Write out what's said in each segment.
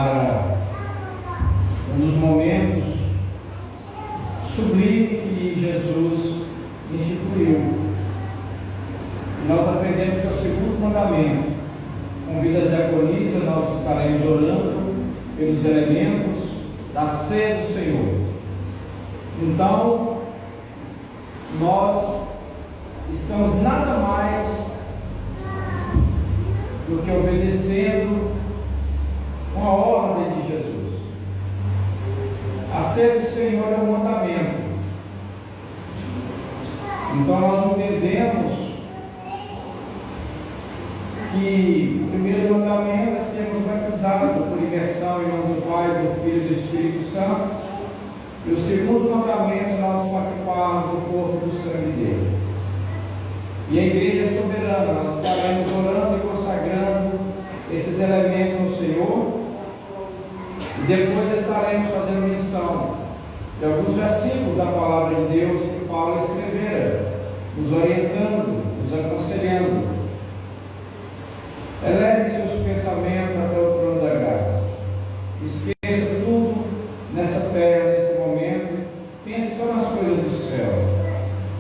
para um dos momentos sublimes que Jesus instituiu. Nós aprendemos que é o segundo mandamento. Convida as diaconisas, nós estaremos orando pelos elementos da ceia do Senhor. Então, nós estamos nada mais do que obedecendo uma ordem de Jesus. A ceia do Senhor é um mandamento. Então nós entendemos que o primeiro mandamento é sermos batizados por imersão em nome do Pai, do Filho e do Espírito Santo. E o segundo mandamento é nós participarmos do corpo e do sangue dele. E a igreja é soberana, nós estaremos orando e consagrando esses elementos ao Senhor. E depois estaremos fazendo menção de alguns versículos da palavra de Deus que Paulo escrevera, nos orientando, nos aconselhando. Eleve seus pensamentos até o trono da graça. Esqueça tudo nessa terra, nesse momento. Pense só nas coisas do céu,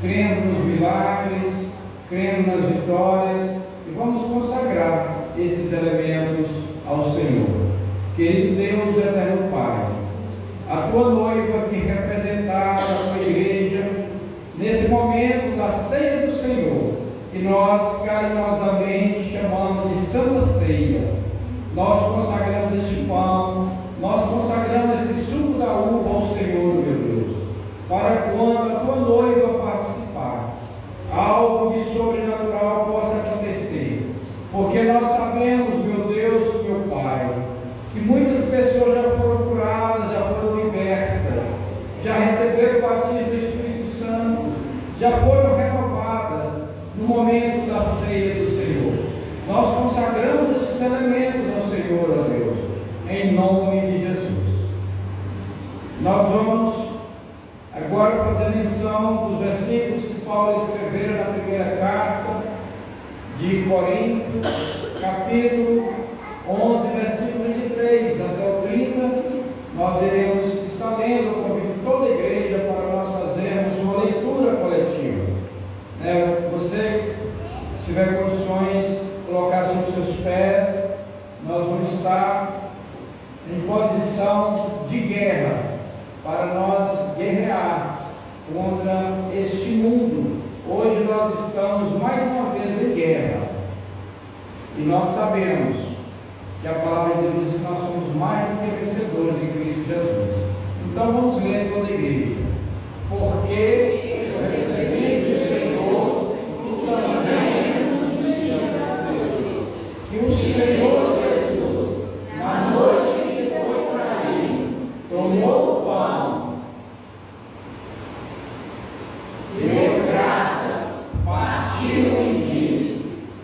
crendo nos milagres, crendo nas vitórias, e vamos consagrar esses elementos ao Senhor. Querido Deus, eterno Pai, a tua noiva aqui representada, a tua igreja, nesse momento da ceia do Senhor, que nós carinhosamente chamamos de Santa Ceia, nós consagramos este pão, nós consagramos esse suco da uva ao Senhor, meu Deus, para quando a tua noiva participar, algo de sobrenatural possa acontecer, porque nós sabemos, meu Deus, meu Pai, que muitas pessoas já foram curadas, já foram libertas, já receberam o batismo do Espírito Santo, já foram renovadas no momento da ceia do Senhor. Nós consagramos esses elementos ao Senhor, ó Deus, em nome de Jesus. Nós vamos agora fazer menção dos versículos que Paulo escreveu na primeira carta de Coríntios, capítulo 11, versículo 23 até o 30. Nós iremos estar lendo, convido toda a igreja para nós fazermos uma leitura coletiva. Você, se tiver condições, colocar sobre os seus pés, nós vamos estar em posição de guerra, para nós guerrear contra este mundo. Hoje nós estamos mais uma vez em guerra, e nós sabemos que a palavra de Deus diz que nós somos mais do que vencedores em Cristo Jesus. Então vamos ler toda a igreja. Porque recebi do Senhor que o Senhor Jesus, na noite que foi traído, tomou o pão, deu graças, partiu e disse: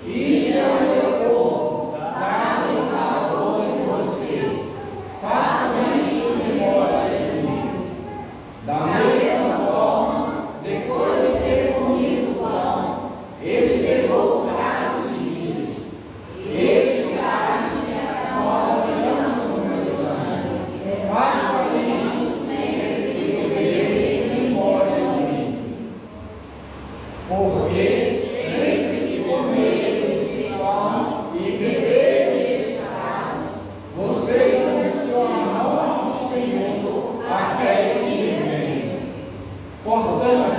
isto é o meu corpo, dado em favor de vocês. Façam isso em memória de mim. Da mesma forma, depois de ter comido o pão, ele pegou o cálice e disse: este cálice é a nova aliança no meu sangue. Façam isso sempre que beberem em memória de mim. Porque sempre que comerem este pão e beberem este cálice, vocês anunciam a morte do Senhor até que ele venha. Portanto,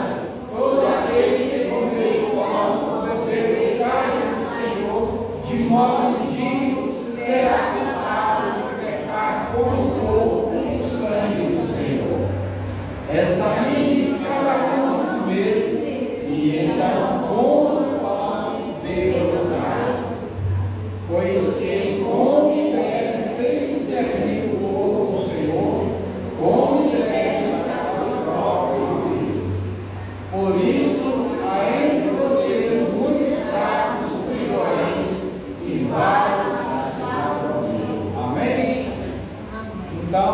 todo aquele que comer o pão ou beber o cálice do Senhor de modo indigno será culpado por pecar contra o corpo e o sangue do Senhor. Examine cada um a si mesmo, e então coma o pão e beba o cálice. Pois quem come e bebe sem servir o corpo do Senhor, come e bebe para seu próprio juízo. Por isso, há entre vocês muitos fracos e doentes, e vários que amém? Então,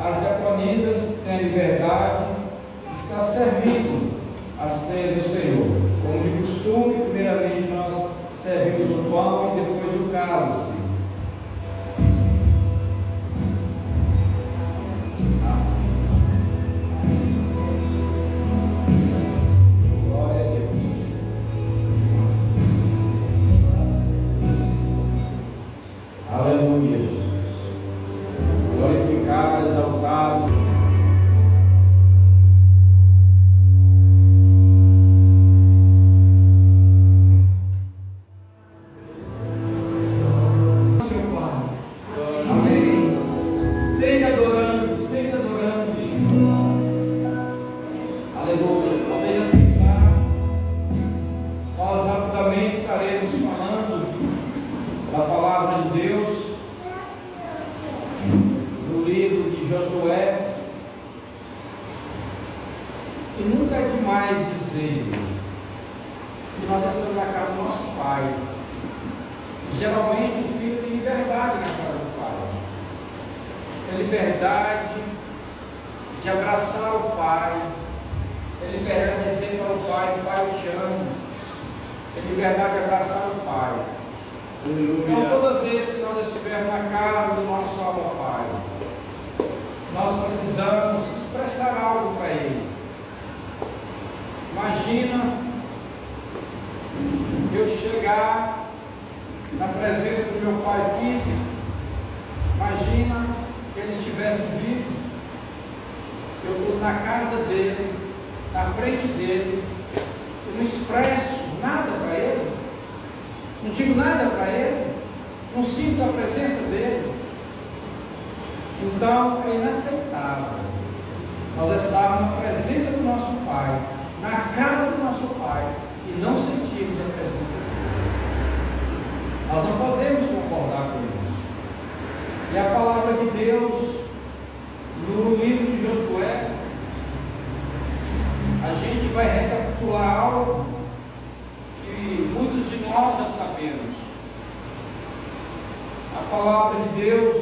as diaconisas têm a liberdade de estar servindo a ceia do Senhor. Como de costume, primeiramente nós servimos o pão e depois o cálice. no livro de Josué. E nunca é demais dizer que nós estamos na casa do nosso Pai. Geralmente o filho tem liberdade na casa do Pai. Tem liberdade de abraçar o Pai. Tem liberdade de dizer para o Pai: Pai, eu te amo. Tem liberdade de abraçar o Pai. Então, todas as vezes que nós estivermos na casa do nosso Abba Pai, nós precisamos expressar algo para Ele. Imagina eu chegar na presença do meu pai físico. Imagina que ele estivesse vivo. Eu estou na casa dele, na frente dele. Eu não expresso nada para ele, não digo nada para ele, não sinto a presença dele. Então é inaceitável nós estarmos na presença do nosso Pai, na casa do nosso Pai, e não sentirmos a presença dele. Nós não podemos concordar com isso. E a palavra de Deus, no livro de Josué, a gente vai recapitular algo que muitos de nós já sabemos. A palavra de Deus,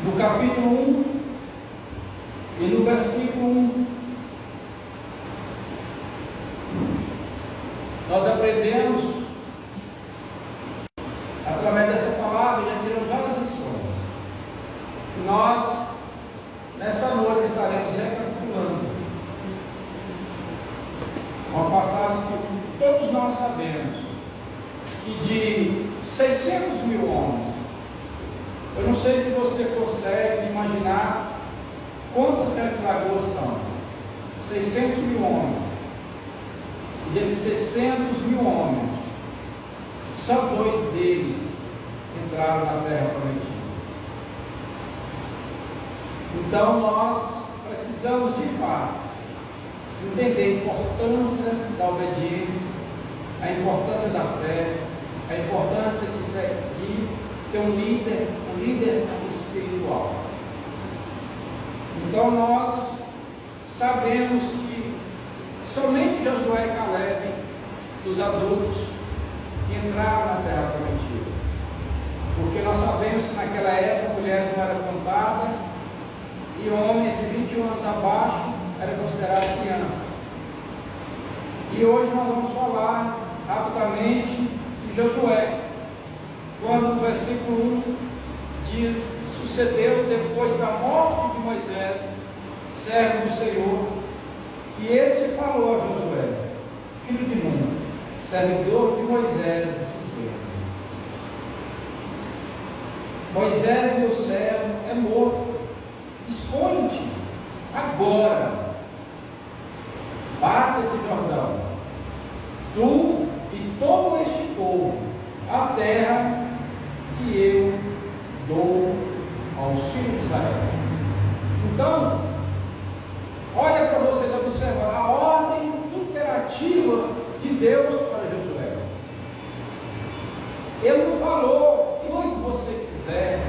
no capítulo 1 e no versículo 1, nós aprendemos, através dessa palavra, já tiramos várias lições. Nós, nesta noite, estaremos recapitulando uma passagem que todos nós sabemos, que de 600 mil homens, eu não sei se você consegue imaginar quantas Sete Lagoas são. 600 mil homens. E desses 600 mil homens, só 2 deles entraram na terra prometida. Então nós precisamos de fato entender a importância da obediência, a importância da fé, a importância de ter um líder espiritual. Então nós sabemos que somente Josué e Caleb, dos adultos, entraram na terra prometida. Porque nós sabemos que naquela época mulheres não eram contadas e homens de 21 anos abaixo eram considerados crianças. E hoje nós vamos falar rapidamente de Josué, quando no versículo 1 diz: sucedeu depois da morte de Moisés, servo do Senhor, e este falou a Josué, filho de Nun, servidor de Moisés, dizendo: Moisés, meu servo, é morto. Dispõe-te agora, passa esse Jordão, tu e todo este povo, a terra que eu dou aos filhos de Israel. Então, olha para vocês observar a ordem imperativa de Deus para Josué. Ele não falou quando você quiser,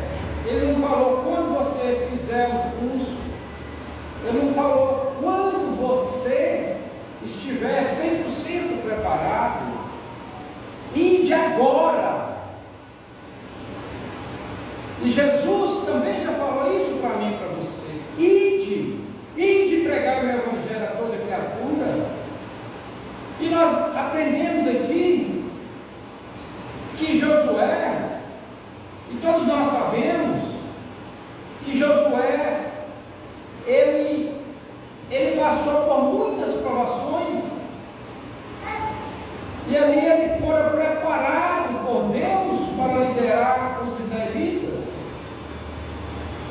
ele não falou quando você fizer um curso, ele não falou quando você estiver 100% preparado, ide agora. E Jesus também já falou isso para mim e para você: ide pregar o meu evangelho a toda criatura. E nós aprendemos aqui que Josué, e todos nós sabemos que Josué, ele passou por muitas provações, e ali ele foi preparado por Deus para liderar os israelitas.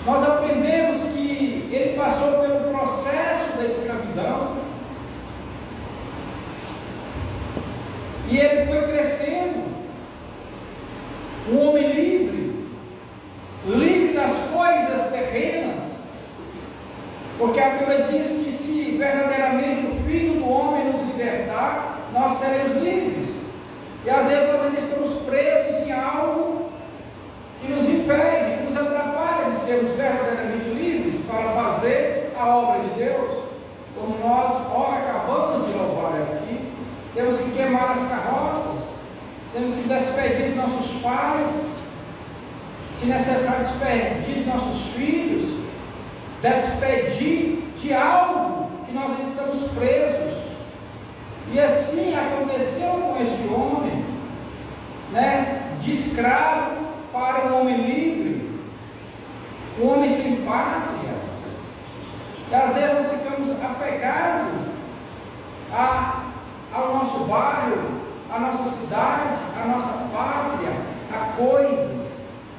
Nós aprendemos que ele passou pelo processo da escravidão, e ele foi crescendo, um homem livre das coisas terrenas, porque a Bíblia diz que se verdadeiramente o Filho do Homem nos libertar, nós seremos livres. E às vezes nós ainda estamos presos em algo nossos pais, se necessário, despedir de nossos filhos, despedir de algo que nós ainda estamos presos. E assim aconteceu com esse homem, de escravo para um homem livre, um homem sem pátria. E às vezes nós ficamos apegados ao nosso bairro, à nossa cidade, à nossa pátria, a coisas.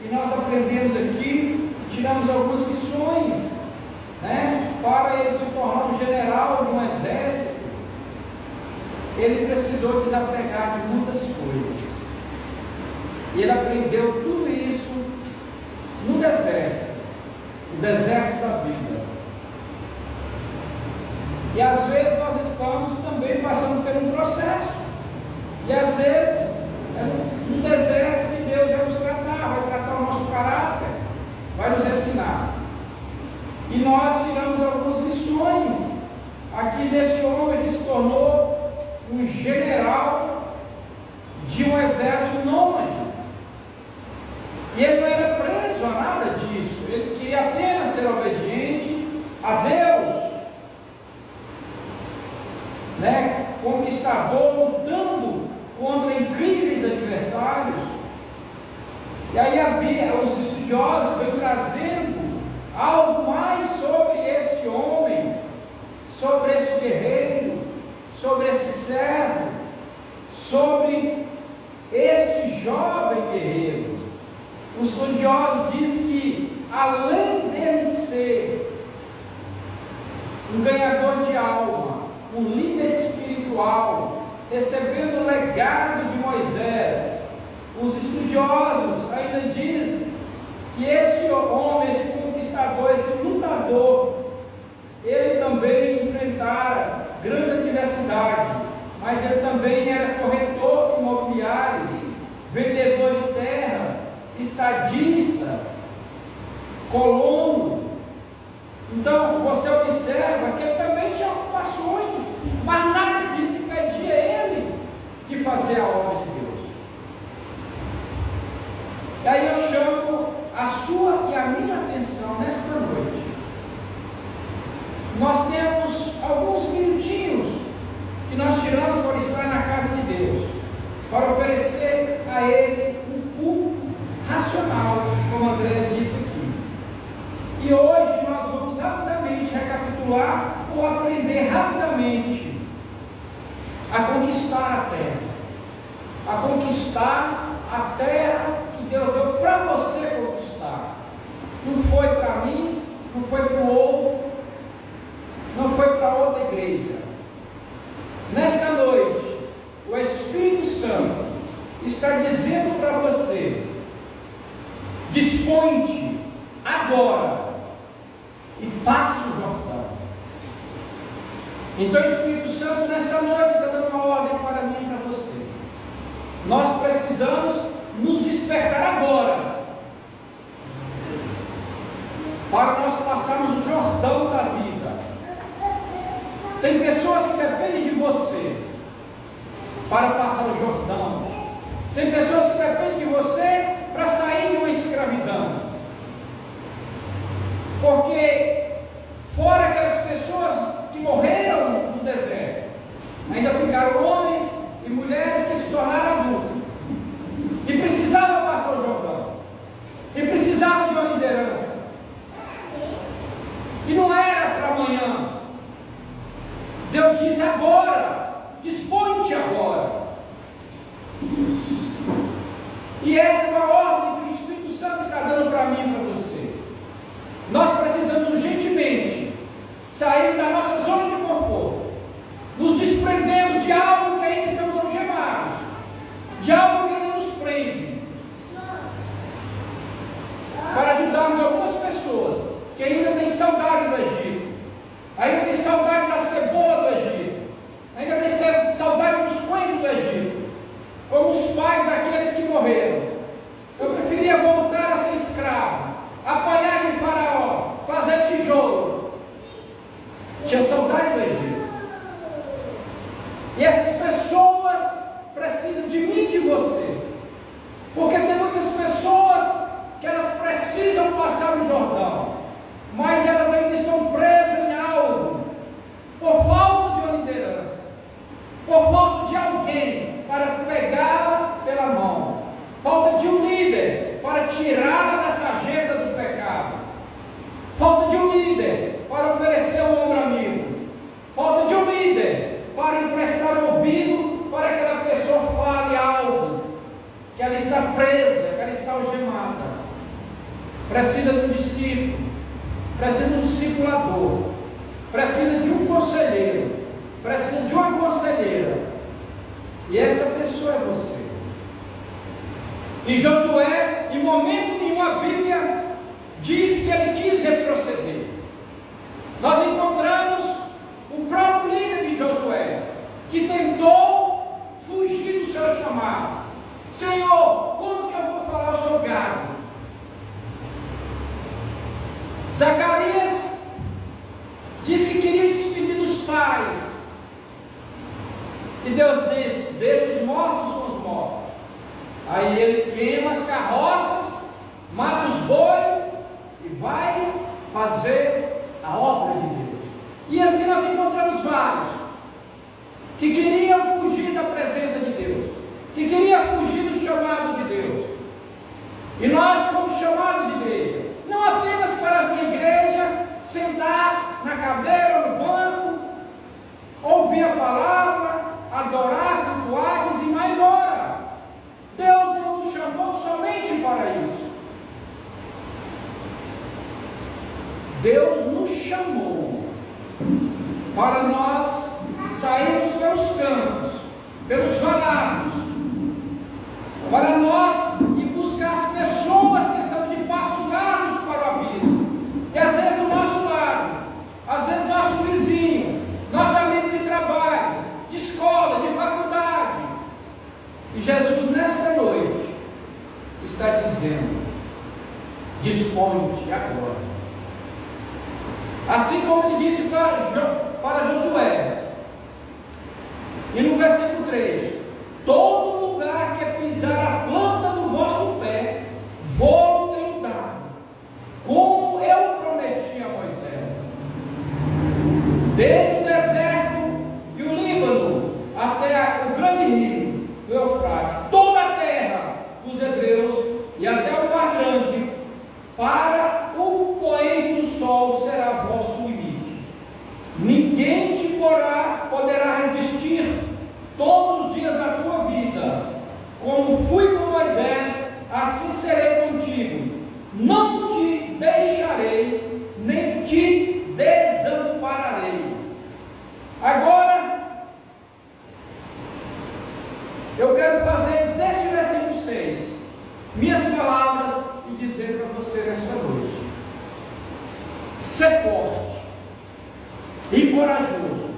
E nós aprendemos aqui, tiramos algumas lições, para ele se tornar um general de um exército. Ele precisou desapegar de muitas coisas. E ele aprendeu tudo isso no deserto, o deserto da vida. E às vezes nós estamos também passando por um processo. E às vezes é um deserto que Deus vai nos tratar, vai tratar o nosso caráter, vai nos ensinar. E nós tiramos algumas lições aqui desse homem que se tornou um general de um exército nômade. E ele não era preso a nada disso, ele queria apenas ser obediente a Deus, conquistador, lutando contra incríveis adversários. E aí os estudiosos vêm trazendo algo mais sobre este homem, sobre esse guerreiro, sobre esse servo, sobre este jovem guerreiro. Os estudiosos dizem que, além dele ser um ganhador de alma, um líder espiritual, recebendo o legado de Moisés, os estudiosos ainda dizem que este homem, esse conquistador, esse lutador, ele também enfrentara grande adversidade, mas ele também era corretor imobiliário, vendedor de terra, estadista, colono. Então você observa que ele também tinha ocupações, mas nada disso impedia ele de fazer a obra de Deus. E aí eu chamo a sua e a minha atenção nesta noite. Nós temos alguns minutinhos que nós tiramos para estar na casa de Deus, para oferecer a Ele um culto racional, como André disse aqui. E hoje nós vamos rapidamente recapitular ou aprender rapidamente a conquistar a terra. A conquistar a terra que Deus deu para você conquistar. Não foi para mim, não foi para o outro, não foi para outra igreja. Nesta noite, o Espírito Santo está dizendo para você: dispõe-te agora e passa o Jordão. Então o Espírito Santo nesta noite está dando uma ordem para mim e para você. Nós precisamos nos despertar agora, para nós passarmos o Jordão da vida. Tem pessoas que dependem de você para passar o Jordão. Tem pessoas que dependem de você para sair de uma escravidão. Porque fora aquelas pessoas que morreram no deserto, ainda ficaram homens e mulheres que se tornaram adultos e precisavam passar o Jordão, e precisavam de uma liderança, e não era para amanhã. Deus diz agora, dispõe-te agora. E esta é uma ordem que o Espírito Santo está dando para mim e para você. Nós precisamos urgentemente sair da nossa zona de conforto, nos desprendermos de algo que ainda estamos algemados, de algo que ainda nos prende, para ajudarmos algumas pessoas que ainda têm saudade do Egito, ainda têm saudade da cebola do Egito, ainda têm saudade dos coelhos do Egito, como os pais daqueles que morreram. Eu preferia voltar a ser escravo, apanhar de Faraó, fazer tijolo. Tinha saudade do Egito. E essas pessoas precisam de mim e de você, precisa de um discípulo, precisa de um discipulador, precisa de um conselheiro, precisa de uma conselheira, e essa pessoa é você. E Josué, em momento nenhum, a Bíblia diz que ele quis retroceder. Nós encontramos o próprio líder de Josué, que tentou fugir do seu chamado. Senhor, como que eu vou falar ao seu gado? Zacarias diz que queria despedir dos pais, e Deus diz: deixa os mortos com os mortos. Aí ele queima as carroças, mata os bois e vai fazer a obra de Deus. E assim nós encontramos vários que queriam fugir da presença de Deus, que queriam fugir do chamado de Deus. E nós fomos chamados de igreja, não apenas para vir à igreja, sentar na cadeira ou no banco, ouvir a palavra, adorar, cultuar, dizimar e ir embora. Deus não nos chamou somente para isso. Deus nos chamou para nós sairmos pelos campos, pelos valados, para nós ir buscar as pessoas que estão de passos largos para o abismo, e às vezes do nosso lado, às vezes nosso vizinho, nosso amigo de trabalho, de escola, de faculdade. E Jesus nesta noite está dizendo: dispõe-te agora. Assim como ele disse para Josué, e no versículo 3: todo lugar que pisar a planta do vosso pé, vou tenho dado, como eu prometi a Moisés. Desde o deserto e o Líbano até o grande rio, o Eufrates, toda a terra dos hebreus e até o mar grande, para o poente do sol será vosso limite. Ninguém te poderá resistir todos os dias da tua vida. Como fui com Moisés, assim serei contigo. Não te deixarei, nem te desampararei. Agora, eu quero fazer deste versículo 6 minhas palavras e dizer para você nesta noite: ser forte e corajoso,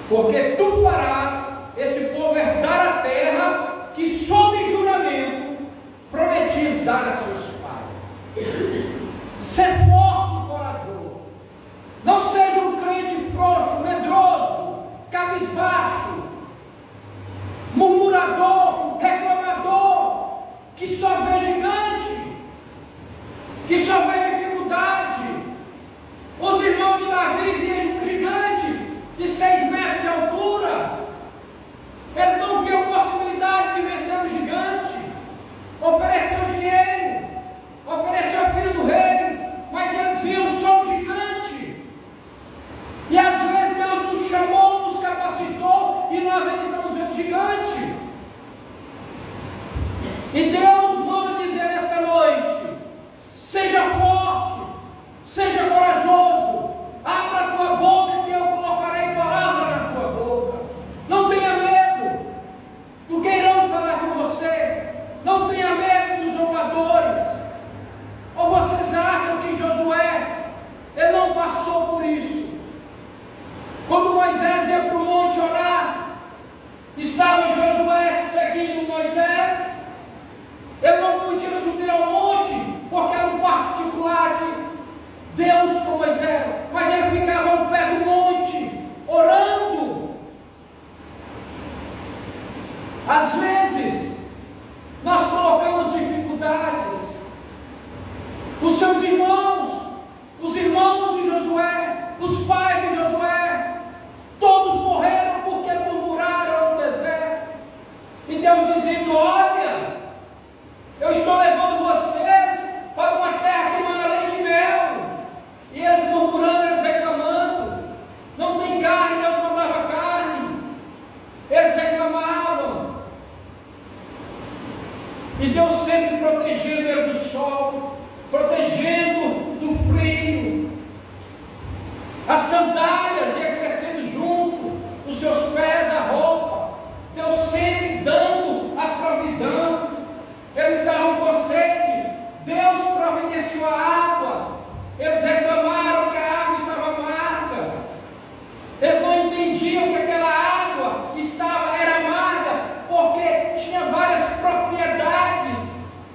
porque tu farás este povo herdar a terra que, sob juramento, prometi dar a seus pais. Ser forte e corajoso. Não seja um crente frouxo, medroso, cabisbaixo, murmurador, reclamador, que só vê gigante, que só vê dificuldade. Os irmãos de Davi viam um gigante de 6 metros de altura. Eles não viam possibilidade de vencer o gigante. Ofereceu dinheiro, ofereceu o filho do rei, mas eles viam só o gigante. E às vezes Deus nos chamou, nos capacitou, e nós ainda estamos vendo gigante. E Deus manda dizer nesta noite: seja forte, seja corajoso, abra a tua boca que eu colocarei palavra na tua boca. Não tenha medo do que irão falar de você. Não tenha medo dos zombadores. Ou vocês acham que Josué, ele não passou por isso? Quando Moisés ia para o monte orar, estava Josué seguindo Moisés. Ele não podia subir ao monte, porque era um particular de Deus com Moisés, mas ele ficava ao pé do monte, orando. Às vezes, nós colocamos dificuldades. Os seus irmãos, os irmãos de Josué, os pais de Josué, todos morreram porque murmuraram no deserto. E Deus dizendo: olha, eu estou levando vocês para uma terra que manda leite e mel. E eles murmurando, eles reclamando. Não tem carne, Deus não dava carne. Eles reclamavam. E Deus sempre protegendo eles do sol. sol, protegendo do frio. As sandálias iam crescendo junto, os seus pés, a roupa. Deus sempre dando a provisão. Eles estavam com sede, Deus providenciou a água. Eles reclamaram que a água estava amarga. Eles não entendiam que aquela água era amarga, porque tinha várias propriedades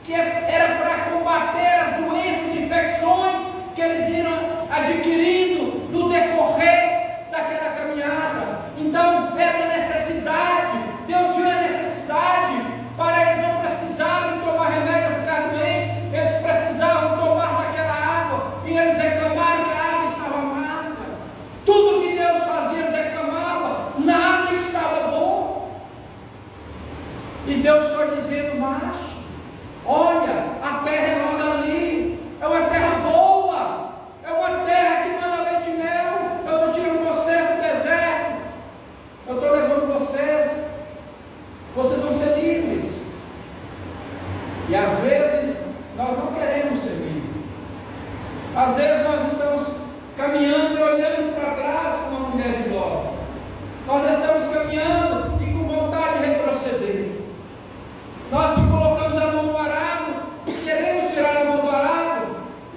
que era para combater as doenças e infecções que eles iam adquirindo no decorrer daquela caminhada. Então era uma necessidade. Deus viu a necessidade para eles não precisarem tomar remédio para ficar doentes. Eles precisavam tomar daquela água, e eles reclamaram que a água estava amarga. Tudo que Deus fazia, eles reclamavam, nada estava bom. E Deus só dizendo: mas olha, a terra é logo ali, é uma terra boa, é uma terra que manda leite e mel. Eu estou tirando vocês do deserto, eu estou levando vocês vão ser livres. E às vezes nós não queremos ser livres. Às vezes nós estamos caminhando e olhando para trás como uma mulher de Ló. Nós estamos caminhando e com vontade de retroceder. Nós colocamos a mão no arado e queremos tirar a mão do arado.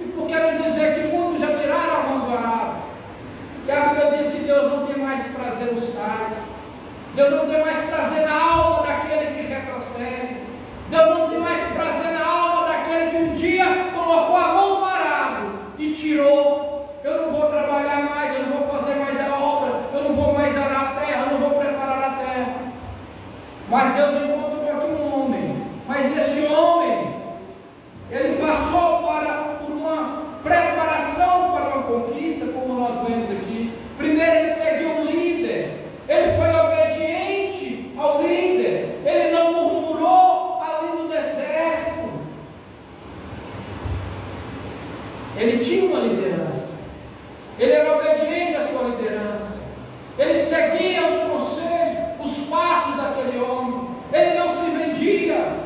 E por que não dizer que muitos já tiraram a mão do arado? E a Bíblia diz que Deus não tem mais prazer nos tais. Deus não tem mais prazer na alma daquele que retrocede. Deus não tem mais prazer na alma daquele que um dia colocou a mão no arado e tirou. Eu não vou trabalhar mais, eu não vou fazer mais a obra, eu não vou mais arar a terra, eu não vou preparar a terra. Mas Deus encontrou aqui um homem. Mas este homem, ele passou por uma preparação para uma conquista, como nós vemos aqui. Primeiro ele seguiu um líder. Ele foi obediente ao líder. Ele não murmurou ali no deserto. Ele tinha uma liderança. Ele era obediente à sua liderança. Ele seguia os conselhos, os passos daquele homem. Ele não se vendia.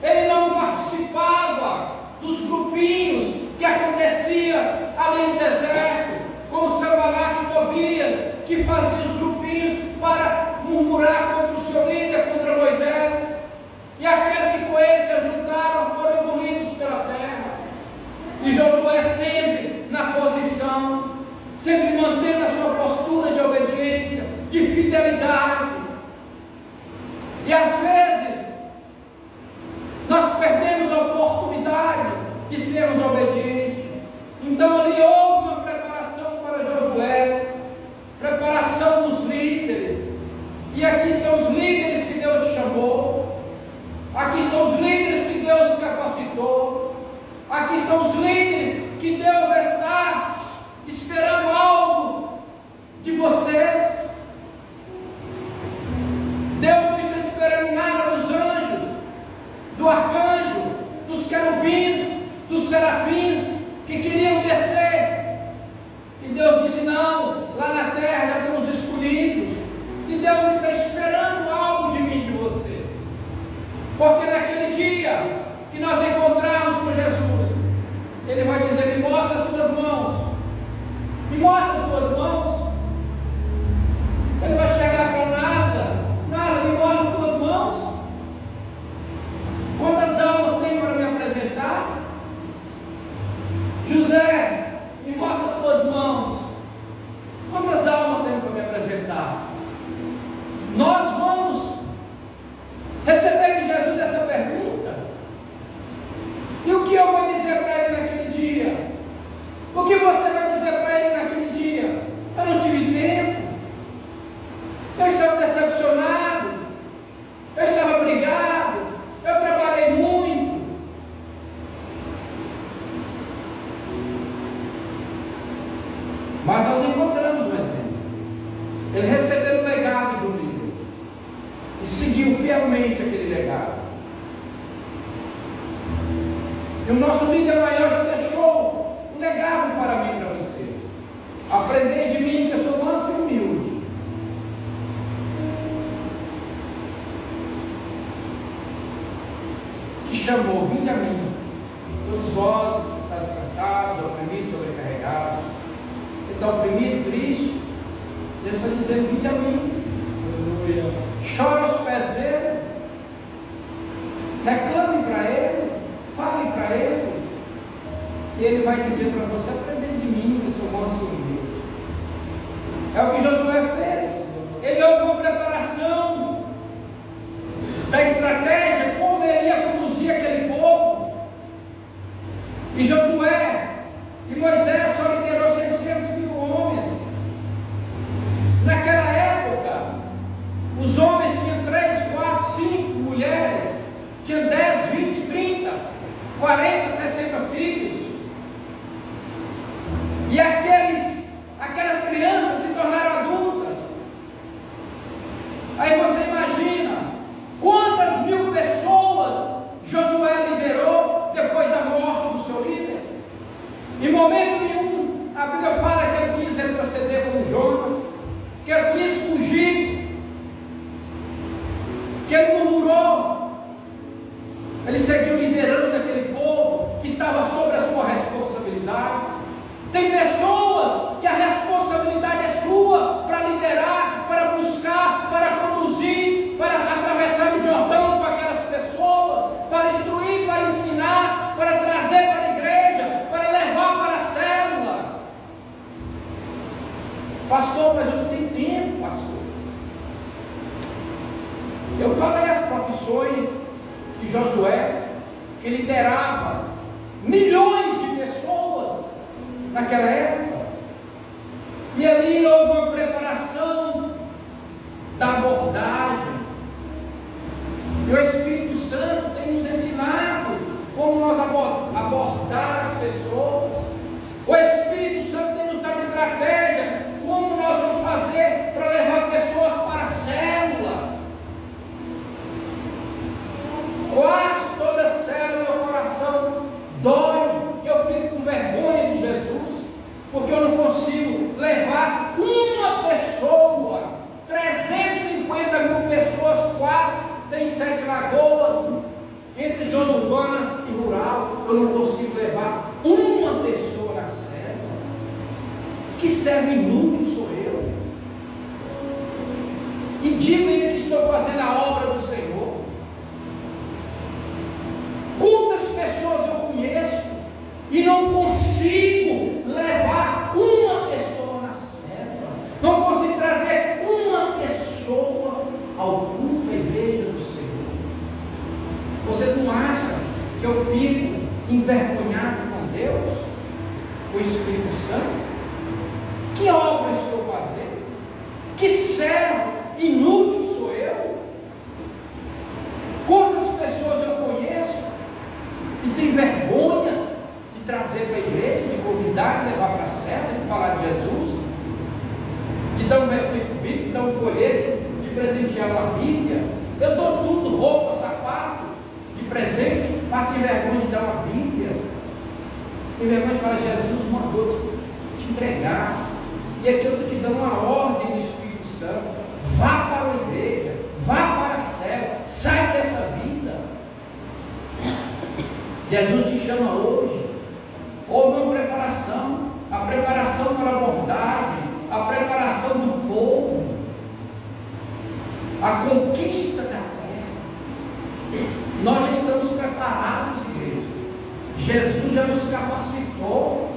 Ele não participava dos grupinhos que acontecia ali no deserto, como Sanbalat e Tobias, que faziam os grupinhos para murmurar contra o seu líder, contra Moisés. E aqueles que com ele se ajuntaram foram engolidos pela terra. E Josué sempre na posição, sempre mantendo a sua postura de obediência, de fidelidade. E às vezes nós perdemos a oportunidade de sermos obedientes. Então ali houve uma preparação para Josué, preparação dos líderes. E aqui estão os líderes que Deus chamou, aqui estão os líderes que Deus capacitou, aqui estão os líderes que Deus está esperando algo de vocês. Deus não está esperando nada dos anjos, do arcanjo, dos querubins, dos serafins que queriam descer. E Deus disse: não, lá na terra já temos escolhidos. E Deus está esperando algo de mim, de você. Porque naquele dia que nós encontrarmos com Jesus, Ele vai dizer: me mostra as tuas mãos. Me mostra as tuas mãos. Ele vai chegar para Nasa: Nasa, me mostra as tuas mãos. Quantas almas tem para me apresentar? José, me mostra as tuas mãos. Quantas almas tem para me apresentar? Nós vamos receber de Jesus essa pergunta. E o que eu vou dizer para ele naquele dia? O que você vai dizer para ele naquele dia? Eu não tive tempo. Eu estava decepcionado. Eu estava brigado. Eu trabalhei muito. Mas nós encontramos um exemplo. Ele recebeu o legado de um líder e seguiu fielmente aquele legado. E o nosso líder maior já deixou um legado para mim e para você. Aprendei de mim, que eu sou manso e humilde. Que chamou: vinde a mim, todos vós dizendo: vinde a mim. Chore aos pés dele, reclame para ele, fale para ele, e ele vai dizer para você: aprender de mim, que sou manso e humilde. É o que Josué fez. Ele houve uma preparação da estratégia, como ele ia conduzir aquele povo. E Josué e Moisés só liderou 600.000 homens. Naquela época, os homens tinham 3, 4, 5 mulheres, tinham 10, 20, 30, 40, 60 filhos. E aquelas crianças se tornaram adultas. Aí você imagina quantas mil pessoas Josué liderou depois da morte do seu líder. Em momento nenhum a Bíblia fala que ele quis retroceder como Jonas, que ele quis fugir, que ele murmurou. Ele seguiu liderando aquele povo que estava sob a sua responsabilidade. Tem pessoas que a responsabilidade é sua para liderar, para buscar, para conduzir, para atravessar o Jordão com aquelas pessoas, para instruir, para ensinar, para trazer para a igreja, para levar para a célula. Pastor, mas eu não tenho tempo, pastor. Eu falei as profissões de Josué, que liderava milhões de pessoas naquela época. E ali houve uma preparação da abordagem. E o Espírito Santo tem nos ensinado como nós abordar as pessoas. O Espírito Santo tem nos dado estratégia, como nós vamos fazer para levar pessoas para a célula. Quase toda célula, meu coração dói, e eu fico com vergonha de Jesus, porque eu não consigo levar uma pessoa. 350.000 pessoas, quase, tem 7 lagoas, entre zona urbana e rural. Eu não consigo levar uma pessoa na célula. Que servo inútil sou eu? E digo ainda que estou fazendo a obra do Senhor. Quantas pessoas eu conheço e não consigo levar uma pessoa na célula, não consigo trazer uma pessoa ao culto da igreja do Senhor? Você não acha que eu fico envergonhado com Deus, com o Espírito Santo? Que obra estou fazendo? Que servo inútil sou eu? Quantas pessoas eu conheço e tenho vergonha de trazer para a igreja, de convidar, de levar para a célula, de falar de Jesus, de dar um versículo bíblico, de dar um colher, de presentear uma Bíblia? Eu dou tudo, roupa, sapato, de presente, mas tenho vergonha de dar uma Bíblia. Tenho vergonha de falar: Jesus mandou te entregar. E aqui eu estou te dando uma ordem do Espírito Santo: vá para a igreja, vá para a célula, sai dessa vida. Jesus te chama hoje. Houve uma preparação, a preparação para a abordagem, a preparação do povo, a conquista da terra. Nós já estamos preparados, igreja. Jesus já nos capacitou.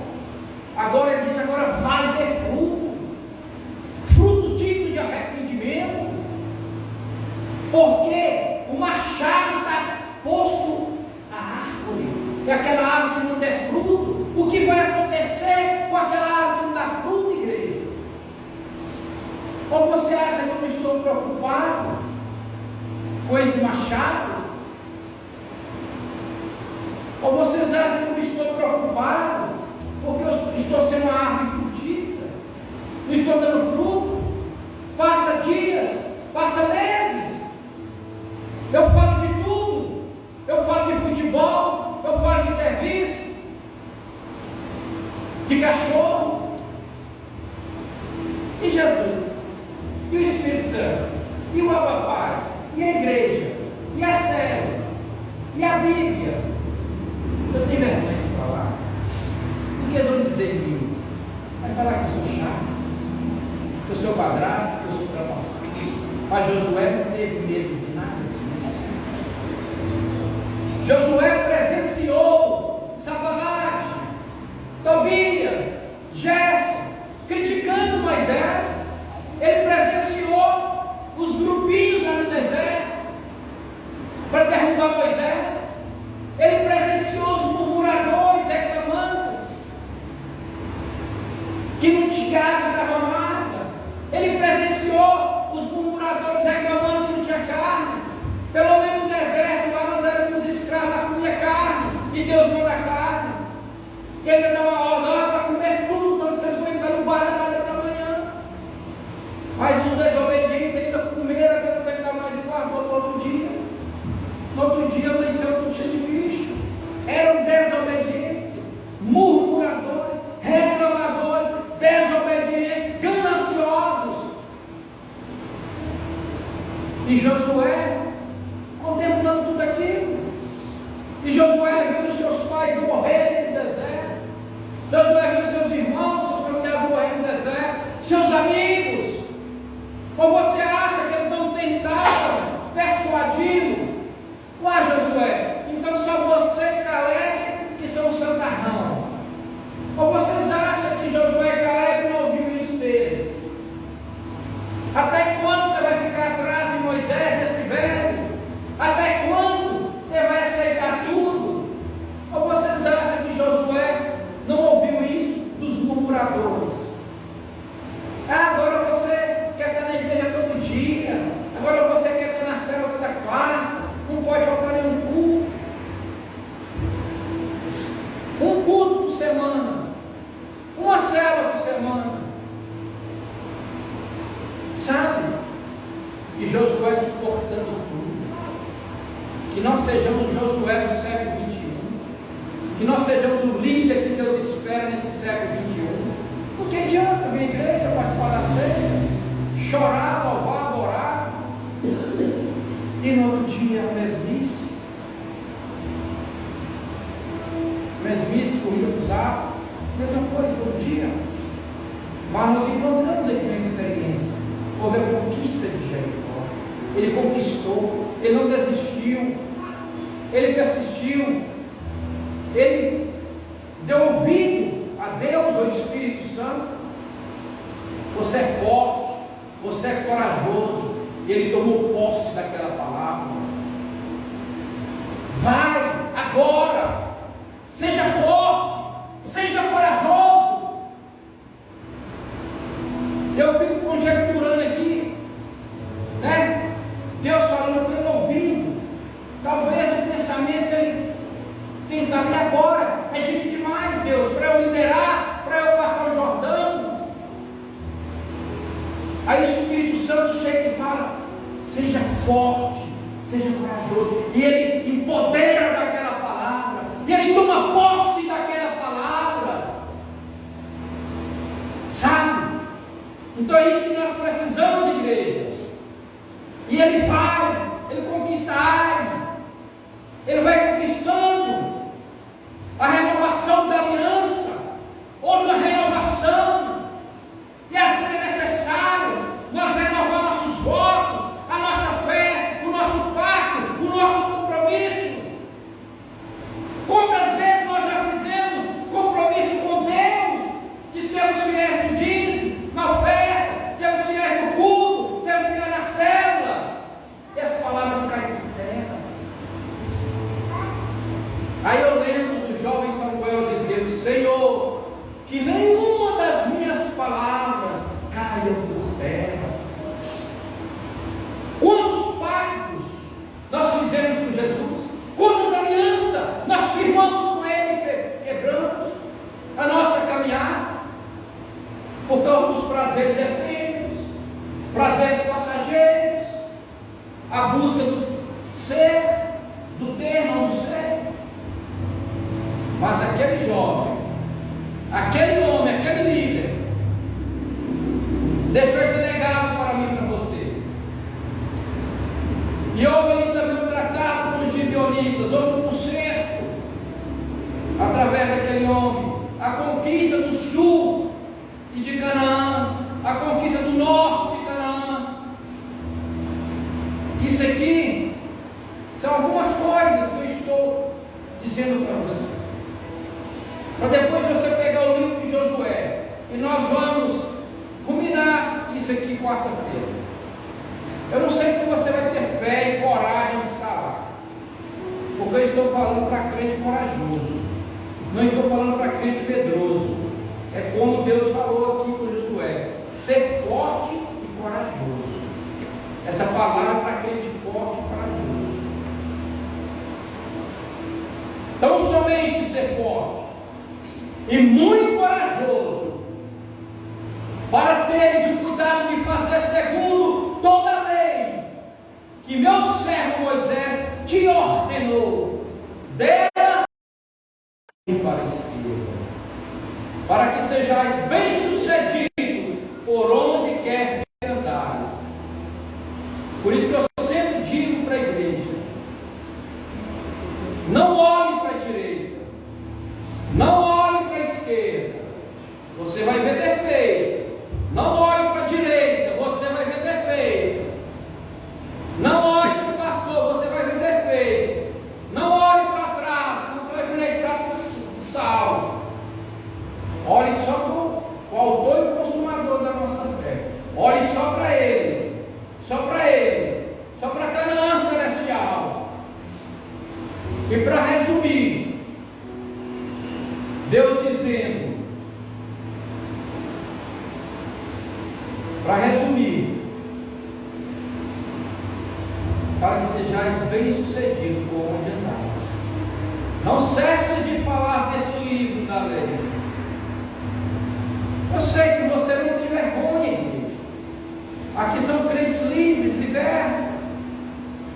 Agora ele diz: agora vai ter fruto, frutos dignos de arrependimento, porque o machado está posto à árvore, e aquela árvore que não der fruto, o que vai acontecer com aquela árvore que não dá fruto, igreja? Ou você acha que eu não estou preocupado com esse machado? Ou vocês acham que eu não estou preocupado porque eu estou sendo uma árvore frutífera, não estou dando fruto? Passa dias, passa meses, eu falo de tudo, eu falo de futebol, eu falo de serviço, de cachorro. E Jesus? E o Espírito Santo? E o Abba Pai? E a igreja? E a célula? E a Bíblia? Eu tenho vergonha de falar. O que eles vão dizer de mim? Vai falar que eu sou chato, que eu sou quadrados, eu sou ultrapassado. Mas Josué não teve medo de nada disso. Josué presenciou Sanbalate, Tobias, Gerson criticando Moisés. Ele presenciou os grupinhos lá no deserto para derrubar Moisés. Ele presenciou os murmuradores reclamando que não tinha água, estava amarga. Ele presenciou os murmuradores reclamando que não tinha carne. Pelo menos no deserto, lá nós éramos escravos, lá comia carne, e Deus não dá carne. E ainda dá uma ordem para comer tudo, então vocês vão entrar no bar da manhã. Mas os desobedientes ainda comeram até não pegar mais e guardou no outro dia. No outro dia amanheceu tudo cheio de bicho. Eram desobedientes, murmuradores, reclamadores, desobedientes, gananciosos. E Josué contemplando tudo aquilo. E Josué vendo seus pais morrerem no deserto. Josué vendo seus irmãos, seus familiares morrerem no deserto. Seus amigos. Ou você acha que eles não tentaram persuadi-lo? Ué, Josué, então só você e Caleb que são santarrão. Ou vocês acham que Josué e Caleb não ouviram isso deles? Até quando você vai ficar atrás de Moisés, desse velho? Até quando você vai aceitar tudo? Ou vocês acham que Josué não ouviu isso dos murmuradores? Ah, agora você quer estar na igreja todo dia. Agora você quer estar na célula toda quarta. Não pode faltar nenhum culto. Um culto por semana. Uma célula por semana. Sabe? E Josué suportando tudo. Que nós sejamos Josué do século 21. Que nós sejamos o líder que Deus espera nesse século 21. Porque adianta vir à igreja, participar da ceia, chorar, louvar, adorar. E no outro dia, a mesmice, corrida dos atos, mesma coisa todo dia. Mas nós encontramos aqui na experiência, houve a conquista de Jericó. Ele conquistou, ele não desistiu, ele persistiu, ele deu ouvido a Deus, ao Espírito Santo. Você é forte, você é corajoso. Ele tomou posse daquela palavra. Vai agora, seja forte, seja corajoso. Eu fico conjecturando aqui, né? Deus falando com ele ouvindo. Talvez no pensamento ele tentaria agora. É gente demais, Deus, para eu liderar, para eu passar o Jordão. Aí o Espírito Santo chega e fala: seja forte, seja corajoso. E ele empodera daquela palavra, e ele toma posse daquela palavra. Sabe? Então é isso que nós precisamos, igreja. E ele vai, ele conquista a área, ele vai conquistando a renovação da aliança. Houve uma renovação, e às vezes é necessário nós renovar nossos votos, a nossa fé, o nosso pacto, o nosso compromisso. Quantas vezes nós já fizemos compromisso com Deus, de sermos fiéis no dízimo, na oferta, sermos fiéis no culto, sermos fiéis na célula, e as palavras caem por terra. Aí eu lembro do jovem Samuel dizendo: Senhor, que nenhuma das minhas palavras caia por terra. Quantos pactos nós fizemos com Jesus? Quantas alianças nós firmamos com Ele e quebramos a nossa caminhada por causa dos prazeres efêmeros, prazeres passageiros, a busca do ser, do ter, não do ser. Mas aquele jovem, aquele homem, aquele líder, deixou esse legado para mim e para você. E houve ali também um tratado com os gibeonitas, houve um conserto através daquele homem, a conquista do sul e de Canaã, a conquista do norte Eu não sei se você vai ter fé e coragem de estar lá, porque eu estou falando para crente corajoso, não estou falando para crente medroso. É como Deus falou aqui com Josué: ser forte e corajoso. Essa palavra é para crente forte e corajoso. Então, somente ser forte e muito corajoso, para teres o cuidado de fazer segundo toda a lei que meu servo Moisés te ordenou, dela e para a esquerda, para que sejais bem-sucedido por onde quer que andares. Por isso que eu sempre digo para a igreja: não olhe para a direita, não olhe para a esquerda, você vai ver defeito. Não olhe para a direita, você vai ver defeito. Não olhe para o pastor, você vai ver defeito. Não olhe para trás, você vai ver na estátua de sal. Olhe só para o autor e o consumador da nossa fé. Olhe só para Ele, só para Ele, só para a Canaã celestial. E para resumir, Deus dizendo, para que sejais bem-sucedidos por onde andais. Não cesse de falar desse livro da lei. Eu sei que você não tem vergonha, igreja. Aqui são crentes livres, libertos.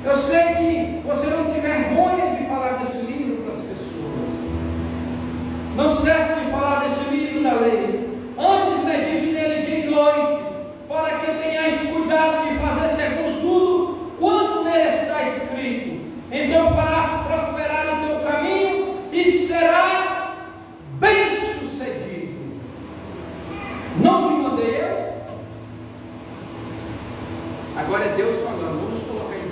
Eu sei que você não tem vergonha de falar desse livro para as pessoas. Não cesse de falar desse livro da lei. Antes medite nele dia e noite, para que tenhais cuidado de fazer segundo tudo quanto nele está escrito. Então farás prosperar o teu caminho e serás bem-sucedido. Não te mandei eu? Agora é Deus falando, vamos colocar em pé.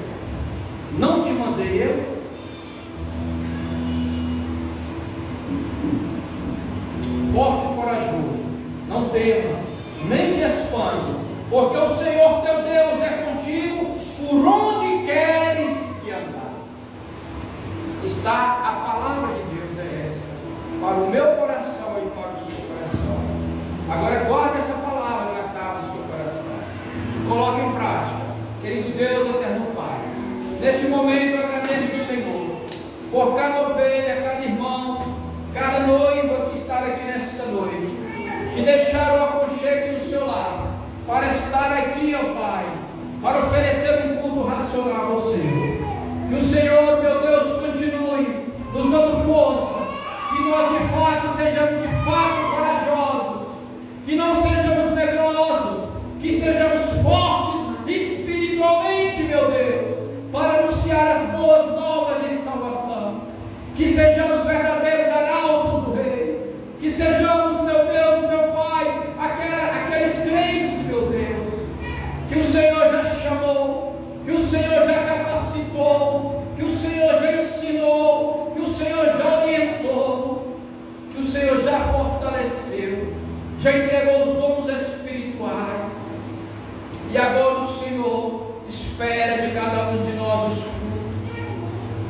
Não te mandei eu? Forte e corajoso, não temas, nem te espantes, porque o Senhor teu Deus é contigo por onde queres que andares. Está a palavra de Deus, é essa, para o meu coração e para o seu coração. Agora guarde essa palavra na tábua do seu coração, coloque em prática. Querido Deus, eterno Pai, neste momento eu agradeço o Senhor por cada ovelha, cada irmão, cada noiva que está aqui nesta noite, que deixaram o aconchego do seu lar para estar aqui, ó Pai, para oferecer um culto racional ao Senhor. Que o Senhor, meu Deus, continue nos dando força, que nós de fato sejamos de fato corajosos, que não sejamos medrosos, que sejamos fortes espiritualmente, meu Deus, para anunciar as boas novas de salvação, que sejamos verdadeiros arautos do Rei, que sejamos, meu Deus, meu Pai, aqueles crentes, meu Deus, que o Senhor já chamou, que o Senhor já capacitou, que o Senhor já ensinou, que o Senhor já orientou, que o Senhor já fortaleceu, já entregou os dons espirituais, e agora o Senhor espera de cada um de nós os frutos.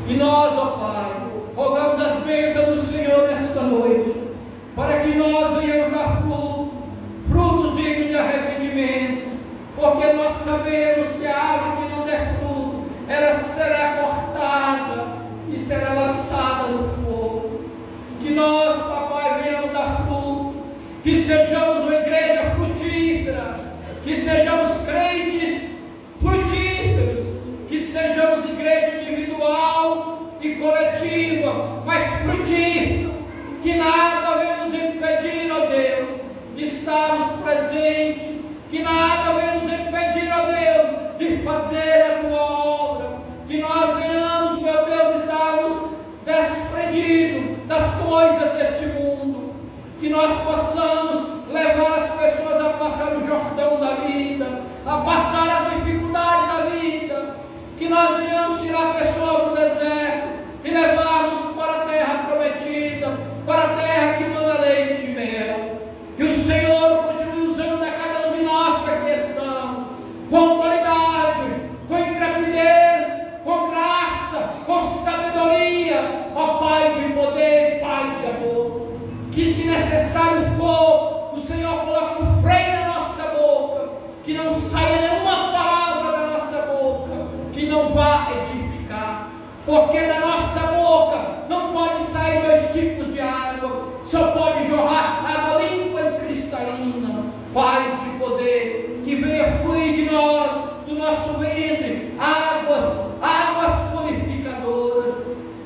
E nós, ó Pai, rogamos as bênçãos do Senhor nesta noite, para que nós venhamos dar frutos dignos de arrependimento, porque nós sabemos que a árvore que não der fruto, ela será cortada e será lançada no fogo. Que nós, papai, venhamos dar fruto, que sejamos uma igreja frutífera, que sejamos crentes frutíferos, que sejamos igreja individual e coletiva, mas frutífera, que nada venha nos impedir, ó Deus, de estarmos presentes, que nada venha nos impedir, ó Deus, de fazer a tua obra, que nós venhamos, meu Deus, estarmos desprendidos das coisas deste mundo, que nós possamos levar as pessoas a passar o Jordão da vida, a passar as dificuldades da vida, que nós venhamos tirar a pessoa do deserto e levarmos para a terra prometida, para a terra que manda leite e mel. Que o Senhor continue usando a cada um de nós que aqui estamos, com autoridade, porque da nossa boca não pode sair dois tipos de água, só pode jorrar água limpa e cristalina. Pai de poder, que venha fluir de nós, do nosso ventre, águas purificadoras.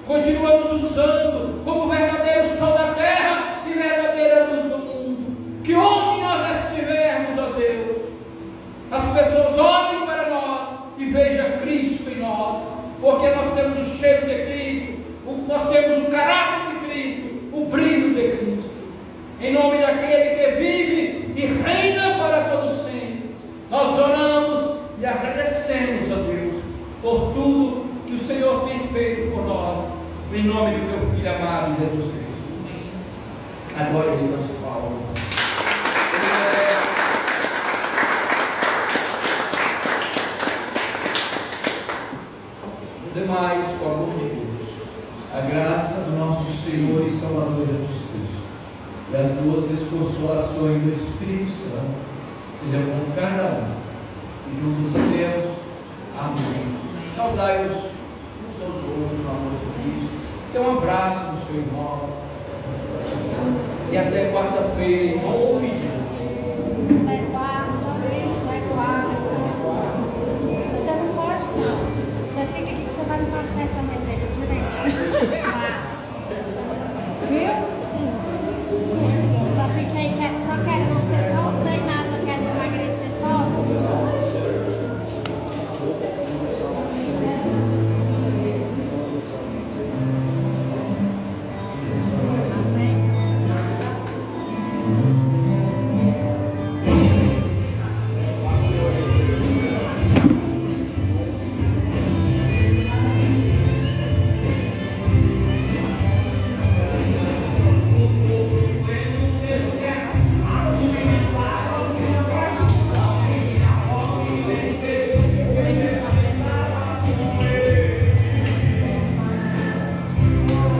Continua nos usando como verdadeiro sol da terra e verdadeira luz do mundo. Que onde nós estivermos, ó Deus, as pessoas olhem para nós e vejam Cristo em nós, porque nós temos o cheiro de Cristo, nós temos o caráter de Cristo, o brilho de Cristo. Em nome daquele que vive e reina para todo sempre, nós oramos e agradecemos a Deus por tudo que o Senhor tem feito por nós, em nome do teu Filho amado Jesus Cristo. Agora ele das palmas. O demais, com o amor de Deus, a graça do nosso Senhor e Salvador Jesus Cristo, e as doces consolações do Espírito Santo, seja com cada um, e junto dos céus. Amém. Saudai-os uns aos outros no amor de Cristo. Dê um abraço no seu irmão. E até quarta-feira, em nome